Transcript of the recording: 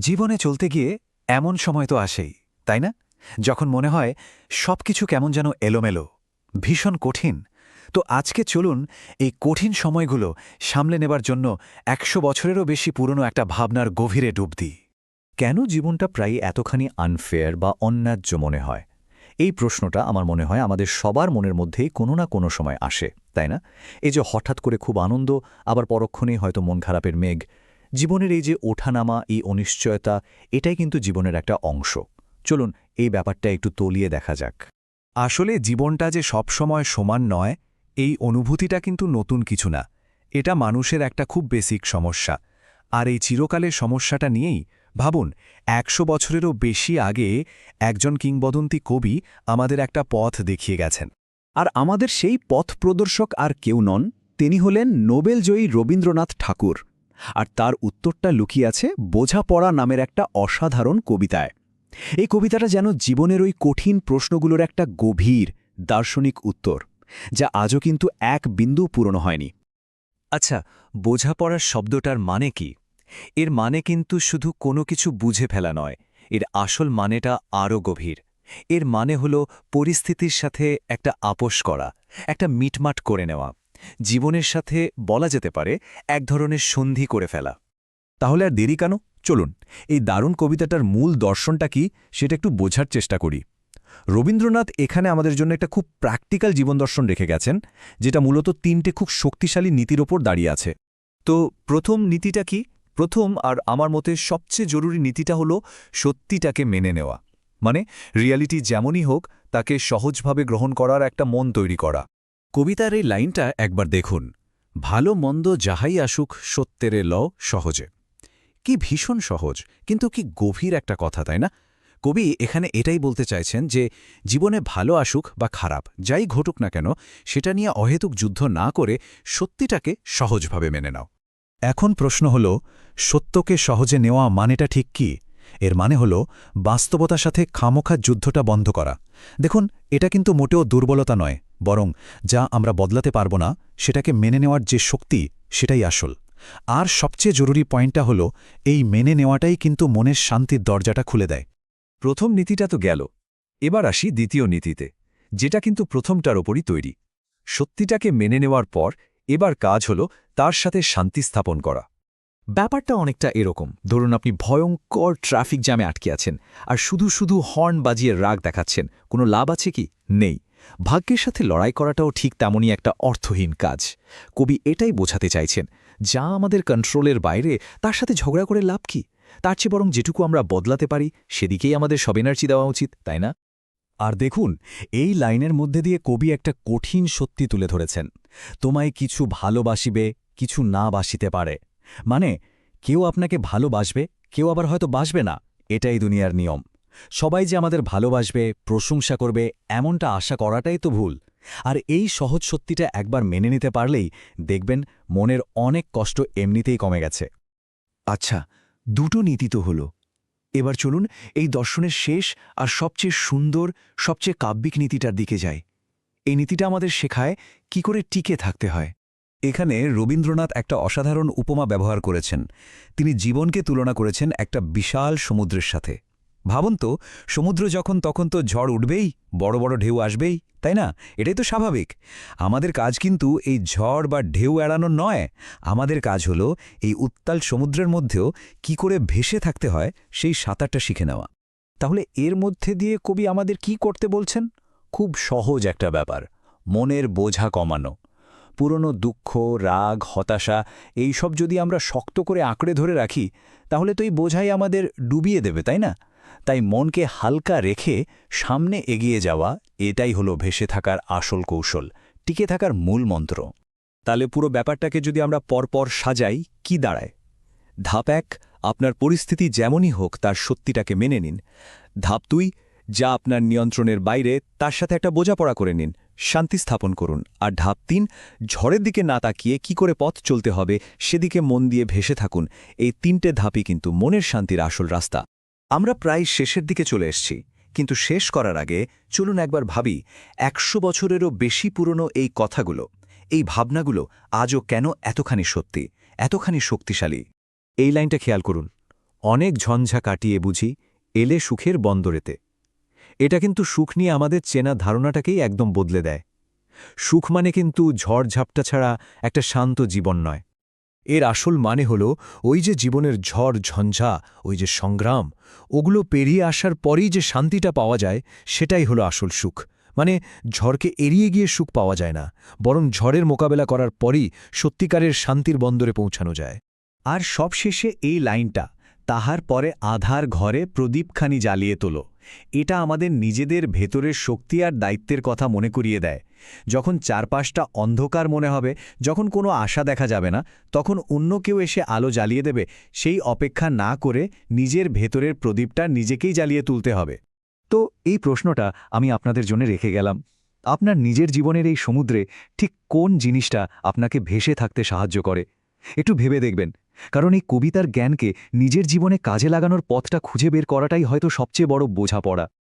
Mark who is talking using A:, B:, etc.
A: জীবনে চলতে গিয়ে এমন সময় তো আসেই, তাই না? যখন মনে হয় সবকিছু কেমন যেন এলোমেলো, ভীষণ কঠিন। তো আজকে চলুন এই কঠিন সময়গুলো সামলে নেবার জন্য ১০০ বছরেরও বেশি পুরনো একটা ভাবনার গভীরে ডুব দিই।
B: কেন জীবনটা প্রায় এতখানি আনফেয়ার বা অন্যায্য মনে হয়? এই প্রশ্নটা আমার মনে হয় আমাদের সবার মনের মধ্যেই কোনো না কোনো সময় আসে, তাই না? এই যে হঠাৎ করে খুব আনন্দ, আবার পরক্ষণেই হয়তো মন খারাপের মেঘ। জীবনের এই যে ওঠানামা, এই অনিশ্চয়তা, এটাই কিন্তু জীবনের একটা অংশ। চলুন এই ব্যাপারটা একটু তলিয়ে দেখা যাক।
A: আসলে জীবনটা যে সবসময় সমান নয়, এই অনুভূতিটা কিন্তু নতুন কিছু না। এটা মানুষের একটা খুব বেসিক সমস্যা। আর এই চিরকালের সমস্যাটা নিয়েই ভাবুন, ১০০ বছরেরও বেশি আগে একজন কিংবদন্তি কবি আমাদের একটা পথ দেখিয়ে গেছেন।
C: আর আমাদের সেই পথ প্রদর্শক আর কেউ নন, তিনি হলেন নোবেলজয়ী রবীন্দ্রনাথ ঠাকুর। আর তার উত্তরটা লুকিয়ে আছে বোঝাপড়া নামের একটা অসাধারণ কবিতায়। এই কবিতাটা যেন জীবনের ওই কঠিন প্রশ্নগুলোর একটা গভীর দার্শনিক উত্তর, যা আজও কিন্তু এক বিন্দু পূরণ হয়নি।
B: আচ্ছা, বোঝাপড়ার শব্দটার মানে কি? এর মানে কিন্তু শুধু কোনো কিছু বুঝে ফেলা নয়, এর আসল মানেটা আরও গভীর। এর মানে হলো পরিস্থিতির সাথে একটা আপোষ করা, একটা মিটমাট করে নেওয়া। জীবনের সাথে বলা যেতে পারে এক ধরনের সন্ধি করে ফেলা।
C: তাহলে আর দেরি কেন? চলুন এই দারুণ কবিতাটার মূল দর্শনটা কি সেটা একটু বোঝার চেষ্টা করি। রবীন্দ্রনাথ এখানে আমাদের জন্য একটা খুব প্র্যাকটিক্যাল জীবন দর্শন রেখে গেছেন, যেটা মূলত তিনটে খুব শক্তিশালী নীতির ওপর দাঁড়িয়ে আছে।
B: তো প্রথম নীতিটা কি? প্রথম আর আমার মতে সবচেয়ে জরুরি নীতিটা হলো সত্যিটাকে মেনে নেওয়া। মানে রিয়ালিটি যেমনই হোক তাকে সহজভাবে গ্রহণ করার একটা মন তৈরি করা।
C: কবিতার এই লাইনটা একবার দেখুন, ভালো মন্দ যাহাই আসুক সত্যেরে ল সহজে। কি ভীষণ সহজ, কিন্তু কি গভীর একটা কথা, তাই না? কবি এখানে এটাই বলতে চাইছেন যে জীবনে ভালো আসুক বা খারাপ যাই ঘটুক না কেন, সেটা নিয়ে অহেতুক যুদ্ধ না করে সত্যিটাকে সহজভাবে মেনে নাও। এখন প্রশ্ন হল, সত্যকে সহজে নেওয়া মানেটা ঠিক কি? এর মানে হল বাস্তবতার সাথে খামোখা যুদ্ধটা বন্ধ করা। দেখুন, এটা কিন্তু মোটেও দুর্বলতা নয়, বরং যা আমরা বদলাতে পারব না সেটাকে মেনে নেওয়ার যে শক্তি, সেটাই আসল। আর সবচেয়ে জরুরি পয়েন্টটা হল, এই মেনে নেওয়াটাই কিন্তু মনের শান্তির দরজাটা খুলে দেয়।
B: প্রথম নীতিটা তো গেল, এবার আসি দ্বিতীয় নীতিতে, যেটা কিন্তু প্রথমটার ওপরই তৈরি। সত্যিটাকে মেনে নেওয়ার পর এবার কাজ হলো তার সাথে শান্তি স্থাপন করা। ব্যাপারটা অনেকটা এরকম, ধরুন আপনি ভয়ঙ্কর ট্রাফিক জ্যামে আটকে আছেন আর শুধু শুধু হর্ন বাজিয়ে রাগ দেখাচ্ছেন, কোনো লাভ আছে কি? নেই। ভাগ্যের সাথে লড়াই করাটাও ঠিক তেমনই একটা অর্থহীন কাজ। কবি এটাই বোঝাতে চাইছেন, যা আমাদের কন্ট্রোলের বাইরে তার সাথে ঝগড়া করে লাভ কি? তার চেয়ে বরং যেটুকু আমরা বদলাতে পারি সেদিকেই আমাদের সব এনার্জি দেওয়া উচিত, তাই না?
C: আর দেখুন, এই লাইনের মধ্যে দিয়ে কবি একটা কঠিন সত্যি তুলে ধরেছেন। তোমায় কিছু ভালোবাসিবে, কিছু না বাসিতে পারে। মানে কেউ আপনাকে ভালোবাসবে, কেউ আবার হয়তো বাসবে না। এটাই দুনিয়ার নিয়ম। সবাই যে আমাদের ভালোবাসবে, প্রশংসা করবে, এমনটা আশা করাটাই তো ভুল। আর এই সহজ সত্যিটা একবার মেনে নিতে পারলেই দেখবেন মনের অনেক কষ্ট এমনিতেই কমে গেছে।
A: আচ্ছা, দুটো নীতি তো হলো। এবার চলুন এই দর্শনের শেষ আর সবচেয়ে সুন্দর, সবচেয়ে কাব্যিক নীতিটার দিকে যাই। এই নীতিটা আমাদের শেখায় কি করে টিকে থাকতে হয়।
C: এখানে রবীন্দ্রনাথ একটা অসাধারণ উপমা ব্যবহার করেছেন। তিনি জীবনকে তুলনা করেছেন একটা বিশাল সমুদ্রের সাথে। ভাবুন তো, সমুদ্র যখন তখন তো ঝড় উঠবেই, বড় বড় ঢেউ আসবেই, তাই না? এটাই তো স্বাভাবিক। আমাদের কাজ কিন্তু এই ঝড় বা ঢেউ এড়ানো নয়। আমাদের কাজ হলো এই উত্তাল সমুদ্রের মধ্যেও কি করে ভেসে থাকতে হয় সেই সাঁতারটা শিখে নেওয়া। তাহলে এর মধ্যে দিয়ে কবি আমাদের কি করতে বলছেন? খুব সহজ একটা ব্যাপার, মনের বোঝা কমানো। পুরনো দুঃখ, রাগ, হতাশা এইসব যদি আমরা শক্ত করে আঁকড়ে ধরে রাখি, তাহলে তো এই বোঝাই আমাদের ডুবিয়ে দেবে, তাই না? তাই মনকে হালকা রেখে সামনে এগিয়ে যাওয়া, এটাই হলো ভেসে থাকার আসল কৌশল, টিকে থাকার মূল মন্ত্র।
B: তাহলে পুরো ব্যাপারটাকে যদি আমরা পরপর সাজাই, কি দাঁড়ায়? ধাপ ১, আপনার পরিস্থিতি যেমনই হোক তার সত্যিটাকে মেনে নিন। ধাপ ২, যা আপনার নিয়ন্ত্রণের বাইরে তার সাথে একটা বোঝাপড়া করে নিন, শান্তি স্থাপন করুন। আর ধাপ ৩, ঝড়ের দিকে না তাকিয়ে কি করে পথ চলতে হবে সেদিকে মন দিয়ে ভেসে থাকুন। এই ৩টে ধাপই কিন্তু মনের শান্তির আসল রাস্তা। আমরা প্রায় শেষের দিকে চলে এসেছি, কিন্তু শেষ করার আগে চলুন একবার ভাবি ১০০ বছরেরও বেশি পুরনো এই কথাগুলো, এই ভাবনাগুলো আজও কেন এতখানি সত্যি, এতখানি শক্তিশালী। এই লাইনটা খেয়াল করুন, অনেক ঝঞ্ঝা কাটিয়ে বুঝি এলে সুখের বন্দরেতে। এটা কিন্তু সুখ নিয়ে আমাদের চেনা ধারণাটাকেই একদম বদলে দেয়। সুখ মানে কিন্তু ঝড়ঝাপটা ছাড়া একটা শান্ত জীবন নয়। এর আসল মানে হল ওই যে জীবনের ঝড় ঝঞ্ঝা, ওই যে সংগ্রাম, ওগুলো পেরিয়ে আসার পরেই যে শান্তিটা পাওয়া যায়, সেটাই হলো আসল সুখ। মানে ঝড়কে এড়িয়ে গিয়ে সুখ পাওয়া যায় না, বরং ঝড়ের মোকাবেলা করার পরই সত্যিকারের শান্তির বন্দরে পৌঁছানো যায়।
A: আর সবশেষে এই লাইনটা, তাহার পরে আধার ঘরে প্রদীপখানি জ্বালিয়ে তোলো, এটা আমাদের নিজেদের ভেতরের শক্তি আর দায়িত্বের কথা মনে করিয়ে দেয়। যখন চারপাশটা অন্ধকার মনে হবে, যখন কোনো আশা দেখা যাবে না, তখন অন্য কেউ এসে আলো জ্বালিয়ে দেবে, সেই অপেক্ষা না করে নিজের ভেতরের প্রদীপটা নিজেকেই জ্বালিয়ে তুলতে হবে।
B: তো এই প্রশ্নটা আমি আপনাদের জন্য রেখে গেলাম। আপনার নিজের জীবনের এই সমুদ্রে ঠিক কোন জিনিসটা আপনাকে ভেসে থাকতে সাহায্য করে? একটু ভেবে দেখবেন, কারণ এই কবিতার জ্ঞানকে নিজের জীবনে কাজে লাগানোর পথটা খুঁজে বের করাটাই হয়তো সবচেয়ে বড় বোঝাপড়া।